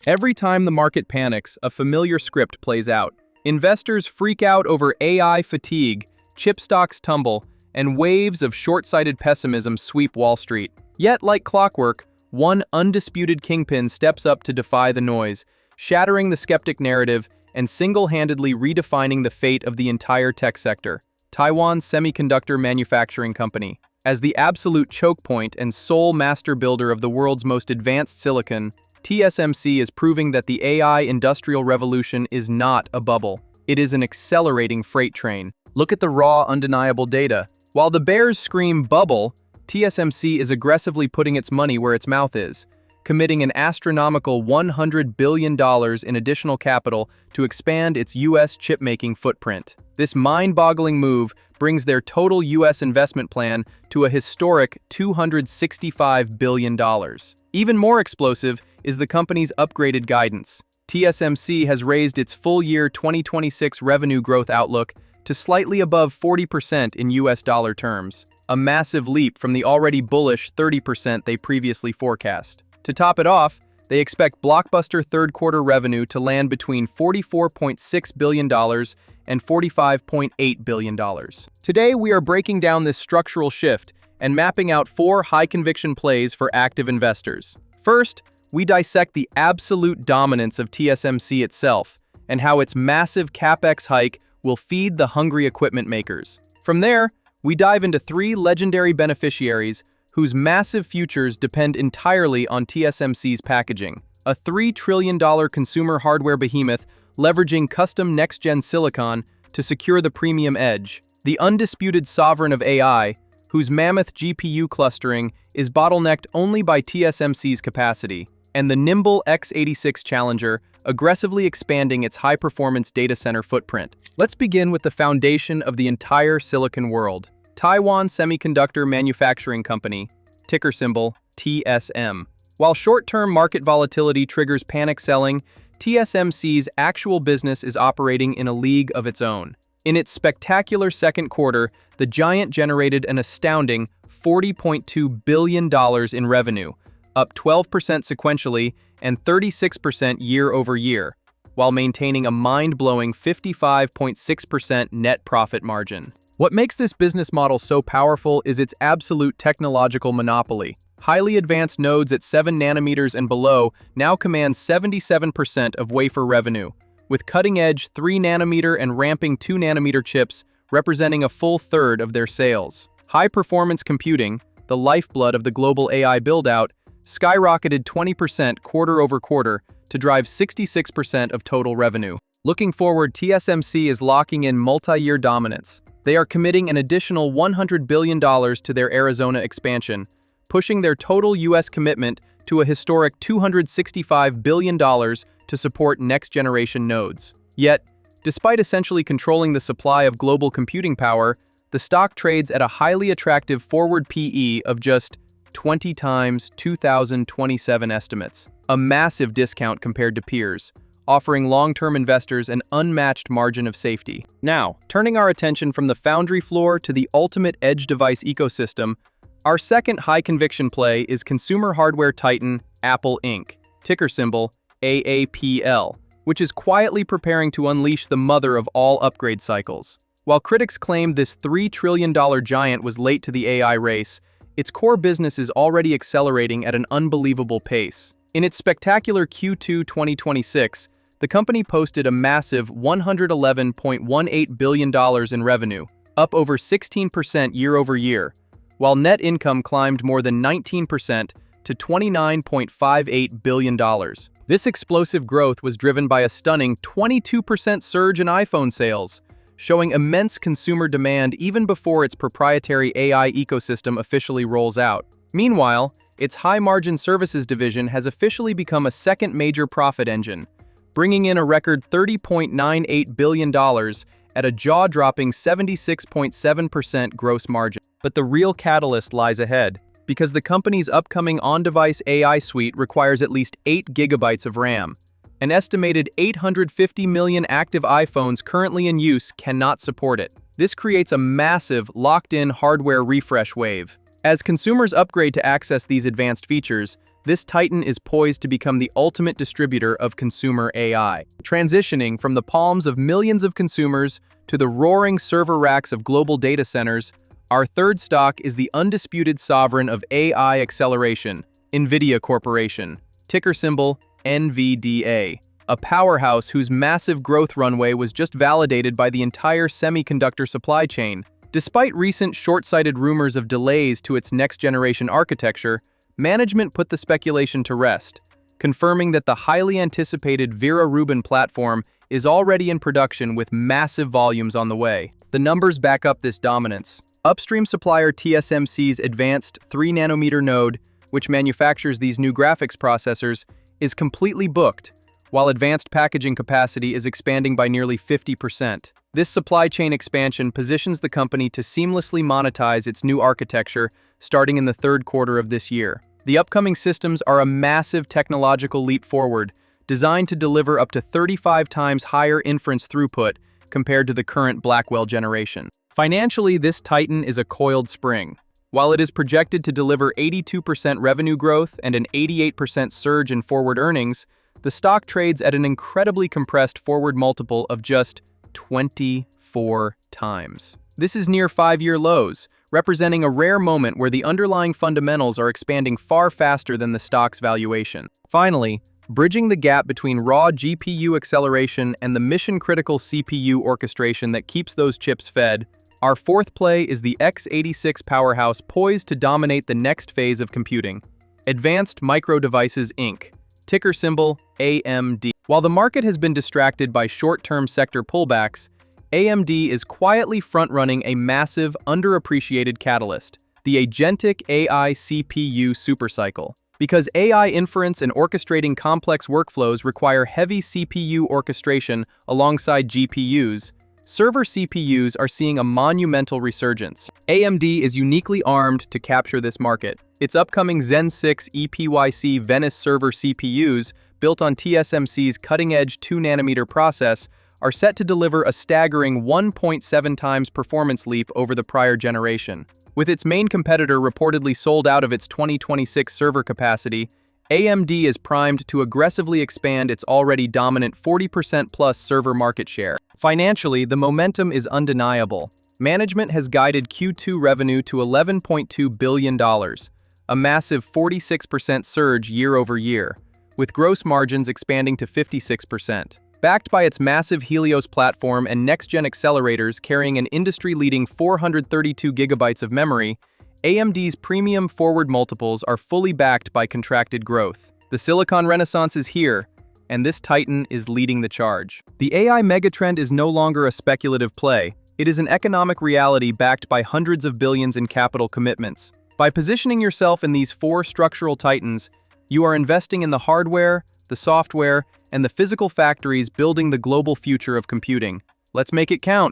Every time the market panics, a familiar script plays out. Investors freak out over AI fatigue, chip stocks tumble, and waves of short-sighted pessimism sweep Wall Street. Yet, like clockwork, one undisputed kingpin steps up to defy the noise, shattering the skeptic narrative and single-handedly redefining the fate of the entire tech sector. Taiwan's Semiconductor manufacturing company. As the absolute choke point and sole master builder of the world's most advanced silicon, TSMC is proving that the AI industrial revolution is not a bubble. It is an accelerating freight train. Look at the raw, undeniable data. While the bears scream bubble, TSMC is aggressively putting its money where its mouth is, committing an astronomical $100 billion in additional capital to expand its U.S. chipmaking footprint. This mind-boggling move brings their total U.S. investment plan to a historic $265 billion. Even more explosive is the company's upgraded guidance. TSMC has raised its full-year 2026 revenue growth outlook to slightly above 40% in U.S. dollar terms, a massive leap from the already bullish 30% they previously forecast. To top it off, they expect blockbuster third-quarter revenue to land between $44.6 billion and $45.8 billion. Today, we are breaking down this structural shift and mapping out 4 high-conviction plays for active investors. First, we dissect the absolute dominance of TSMC itself and how its massive CapEx hike will feed the hungry equipment makers. From there, we dive into 3 legendary beneficiaries whose massive futures depend entirely on TSMC's packaging. A $3 trillion consumer hardware behemoth leveraging custom next-gen silicon to secure the premium edge. The undisputed sovereign of AI, whose mammoth GPU clustering is bottlenecked only by TSMC's capacity. And the nimble x86 challenger, aggressively expanding its high-performance data center footprint. Let's begin with the foundation of the entire silicon world. Taiwan Semiconductor Manufacturing Company, ticker symbol TSM. While short-term market volatility triggers panic selling, TSMC's actual business is operating in a league of its own. In its spectacular second quarter, the giant generated an astounding $40.2 billion in revenue, up 12% sequentially and 36% year-over-year, while maintaining a mind-blowing 55.6% net profit margin. What makes this business model so powerful is its absolute technological monopoly. Highly advanced nodes at 7 nanometers and below now command 77% of wafer revenue, with cutting-edge 3 nanometer and ramping 2 nanometer chips representing a full third of their sales. High-performance computing, the lifeblood of the global AI build-out, skyrocketed 20% quarter-over-quarter to drive 66% of total revenue. Looking forward, TSMC is locking in multi-year dominance. They are committing an additional $100 billion to their Arizona expansion, pushing their total U.S. commitment to a historic $265 billion to support next-generation nodes. Yet, despite essentially controlling the supply of global computing power, the stock trades at a highly attractive forward PE of just 20 times 2027 estimates, a massive discount compared to peers, offering long-term investors an unmatched margin of safety. Now, turning our attention from the foundry floor to the ultimate edge device ecosystem, our second high-conviction play is consumer hardware titan Apple Inc., ticker symbol AAPL, which is quietly preparing to unleash the mother of all upgrade cycles. While critics claimed this $3 trillion giant was late to the AI race, its core business is already accelerating at an unbelievable pace. In its spectacular Q2 2026, the company posted a massive $111.18 billion in revenue, up over 16% year-over-year, while net income climbed more than 19% to $29.58 billion. This explosive growth was driven by a stunning 22% surge in iPhone sales, showing immense consumer demand even before its proprietary AI ecosystem officially rolls out. Meanwhile, its high-margin services division has officially become a second major profit engine, bringing in a record $30.98 billion at a jaw-dropping 76.7% gross margin. But the real catalyst lies ahead, because the company's upcoming on-device AI suite requires at least 8 gigabytes of RAM. An estimated 850 million active iPhones currently in use cannot support it. This creates a massive, locked-in hardware refresh wave. As consumers upgrade to access these advanced features, this titan is poised to become the ultimate distributor of consumer AI. Transitioning from the palms of millions of consumers to the roaring server racks of global data centers, our third stock is the undisputed sovereign of AI acceleration, Nvidia Corporation, ticker symbol NVDA, a powerhouse whose massive growth runway was just validated by the entire semiconductor supply chain. Despite recent short-sighted rumors of delays to its next-generation architecture, management put the speculation to rest, confirming that the highly anticipated Vera Rubin platform is already in production with massive volumes on the way. The numbers back up this dominance. Upstream supplier TSMC's advanced 3nm node, which manufactures these new graphics processors, is completely booked, while advanced packaging capacity is expanding by nearly 50%. This supply chain expansion positions the company to seamlessly monetize its new architecture starting in the third quarter of this year. The upcoming systems are a massive technological leap forward, designed to deliver up to 35 times higher inference throughput compared to the current Blackwell generation. Financially, this titan is a coiled spring. While it is projected to deliver 82% revenue growth and an 88% surge in forward earnings, the stock trades at an incredibly compressed forward multiple of just 24 times. This is near 5-year lows, representing a rare moment where the underlying fundamentals are expanding far faster than the stock's valuation. Finally, bridging the gap between raw GPU acceleration and the mission-critical CPU orchestration that keeps those chips fed, our fourth play is the x86 powerhouse poised to dominate the next phase of computing. Advanced Micro Devices Inc., ticker symbol AMD. While the market has been distracted by short-term sector pullbacks, AMD is quietly front-running a massive, underappreciated catalyst, the agentic AI CPU supercycle. Because AI inference and orchestrating complex workflows require heavy CPU orchestration alongside GPUs, server CPUs are seeing a monumental resurgence. AMD is uniquely armed to capture this market. Its upcoming Zen 6 EPYC Venice server CPUs, built on TSMC's cutting-edge 2nm process, are set to deliver a staggering 1.7 times performance leap over the prior generation. With its main competitor reportedly sold out of its 2026 server capacity, AMD is primed to aggressively expand its already dominant 40%+ server market share. Financially, the momentum is undeniable. Management has guided Q2 revenue to $11.2 billion, a massive 46% surge year-over-year, with gross margins expanding to 56%. Backed by its massive Helios platform and next-gen accelerators carrying an industry-leading 432 GB of memory, AMD's premium forward multiples are fully backed by contracted growth. The silicon renaissance is here, and this titan is leading the charge. The AI megatrend is no longer a speculative play. It is an economic reality backed by hundreds of billions in capital commitments. By positioning yourself in these four structural titans, you are investing in the hardware, the software, and the physical factories building the global future of computing. Let's make it count.